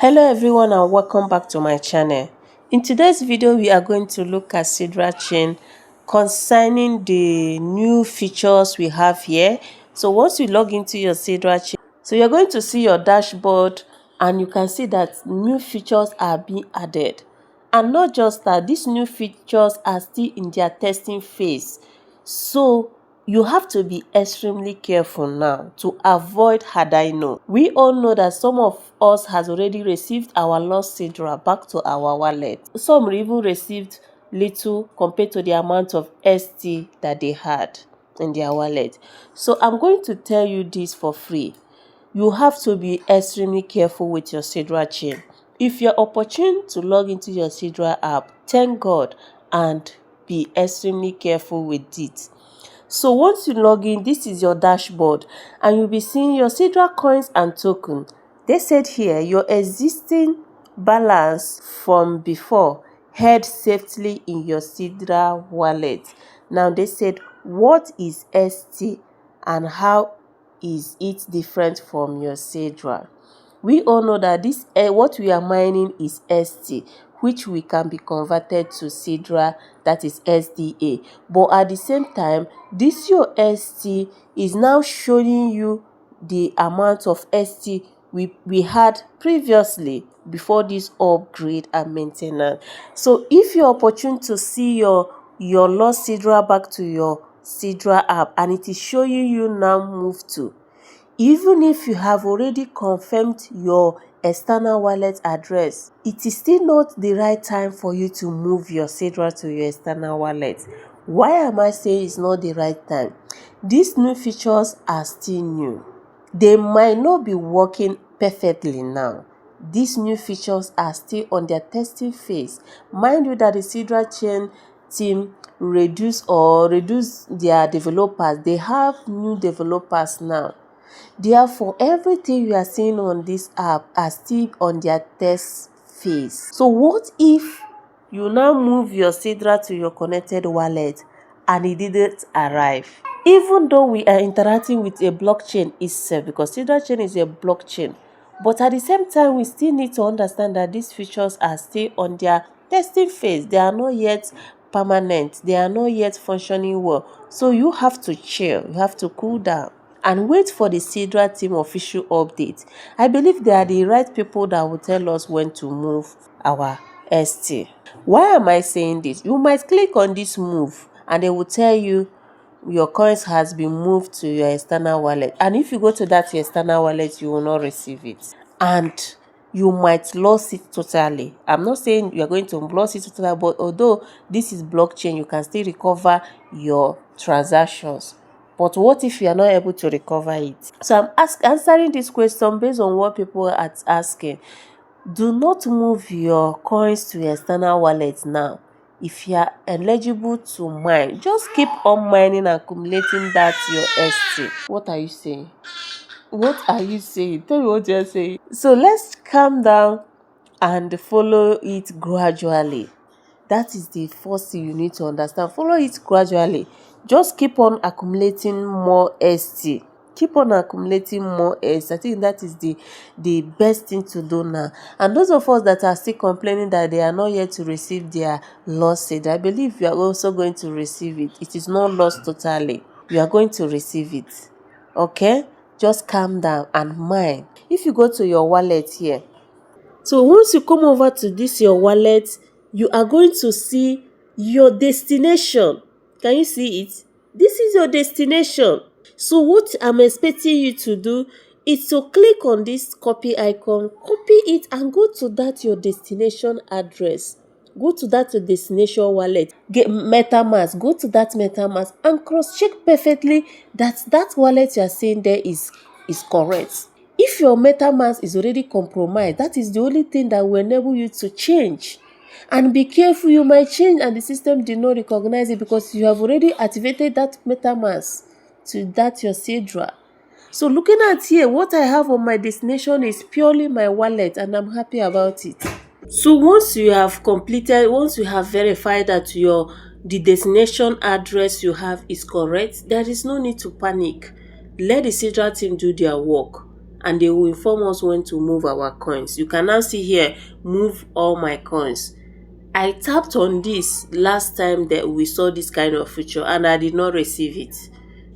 Hello everyone and welcome back to my channel. In today's video we are going to look at SidraChain concerning the new features we have here. So once you log into your SidraChain, so you're going to see your dashboard and you can see that new features are being added. And not just that, these new features are still in their testing phase. So you have to be extremely careful now to avoid had I known. We all know that some of us has already received our lost Sidra back to our wallet. Some even received little compared to the amount of ST that they had in their wallet. So I'm going to tell you this for free. You have to be extremely careful with your SidraChain. If you're opportune to log into your Sidra app, thank God and be extremely careful with it. So once you log in, this is your dashboard and you'll be seeing your Sidra coins and token. They said here your existing balance from before held safely in your Sidra wallet. Now they said what is ST and how is it different from your Sidra? We all know that this what we are mining is ST, which we can be converted to Sidra, that is SDA. But at the same time, this your ST is now showing you the amount of ST we had previously before this upgrade and maintenance. So if you're opportune to see your lost Sidra back to your Sidra app and it is showing you now move to, even if you have already confirmed your external wallet address, it is still not the right time for you to move your Sidra to your external wallet. Why am I saying it's not the right time? These new features are still new. They might not be working perfectly now. These new features are still on their testing phase. Mind you that the SidraChain team reduce their developers. They have new developers now. Therefore, everything you are seeing on this app are still on their test phase. So what if you now move your Sidra to your connected wallet and it didn't arrive? Even though we are interacting with a blockchain itself, because SidraChain is a blockchain, but at the same time, we still need to understand that these features are still on their testing phase. They are not yet permanent. They are not yet functioning well. So you have to chill. You have to cool down and wait for the Sidra team official update. I believe they are the right people that will tell us when to move our ST. Why am I saying this? You might click on this move and they will tell you your coins has been moved to your external wallet. And if you go to that external wallet, you will not receive it. And you might lose it totally. I'm not saying you are going to lose it totally, but although this is blockchain, you can still recover your transactions. But what if you are not able to recover it? So I'm answering this question based on what people are asking. Do not move your coins to external wallets now. If you are eligible to mine, just keep on mining and accumulating that your ST. What are you saying? What are you saying? Tell me what you're saying. So let's calm down and follow it gradually. That is the first thing you need to understand. Follow it gradually. Just keep on accumulating more ST. Keep on accumulating more ST. I think that is the best thing to do now. And those of us that are still complaining that they are not yet to receive their lost ST, I believe you are also going to receive it. It is not lost totally. You are going to receive it. Okay? Just calm down and mine. If you go to your wallet here, so once you come over to this your wallet, you are going to see your destination. Can you see it? This is your destination. So what I'm expecting you to do is to click on this copy icon, copy it and go to that your destination address. Go to that your destination wallet. Get MetaMask. Go to that MetaMask and cross-check perfectly that wallet you are seeing there is correct. If your MetaMask is already compromised, that is the only thing that will enable you to change. And be careful, you might change and the system did not recognize it because you have already activated that MetaMask to that your Sidra. So looking at here, what I have on my destination is purely my wallet and I'm happy about it. So once you have verified that the destination address you have is correct, there is no need to panic. Let the Sidra team do their work and they will inform us when to move our coins. You can now see here, move all my coins. I tapped on this last time that we saw this kind of feature and I did not receive it.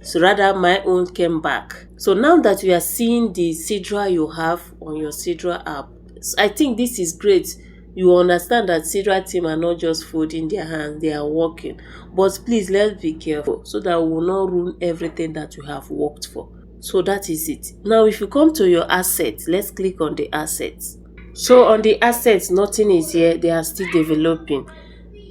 So rather my own came back. So now that we are seeing the Sidra you have on your Sidra app, I think this is great. You understand that Sidra team are not just folding their hands, they are working. But please, let's be careful so that we will not ruin everything that you have worked for. So that is it. Now if you come to your assets, let's click on the assets. So on the assets, nothing is here. They are still developing.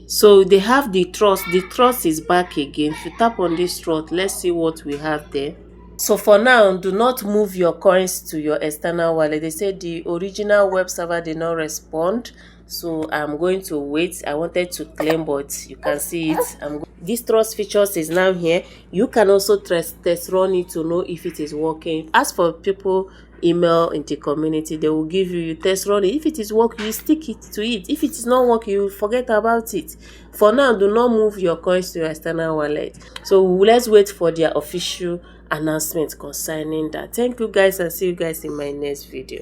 So they have the trust. The trust is back again. If you tap on this trust, let's see what we have there. So for now, do not move your coins to your external wallet. They said the original web server did not respond. So I'm going to wait. I wanted to claim, but you can see it. This trust features is now here. You can also test run it to know if it is working. As for people email in the community, they will give you test run it. If it is working, you stick it to it. If it is not working, you forget about it. For now, do not move your coins to your external wallet. So let's wait for their official announcement concerning that. Thank you guys, and see you guys in my next video.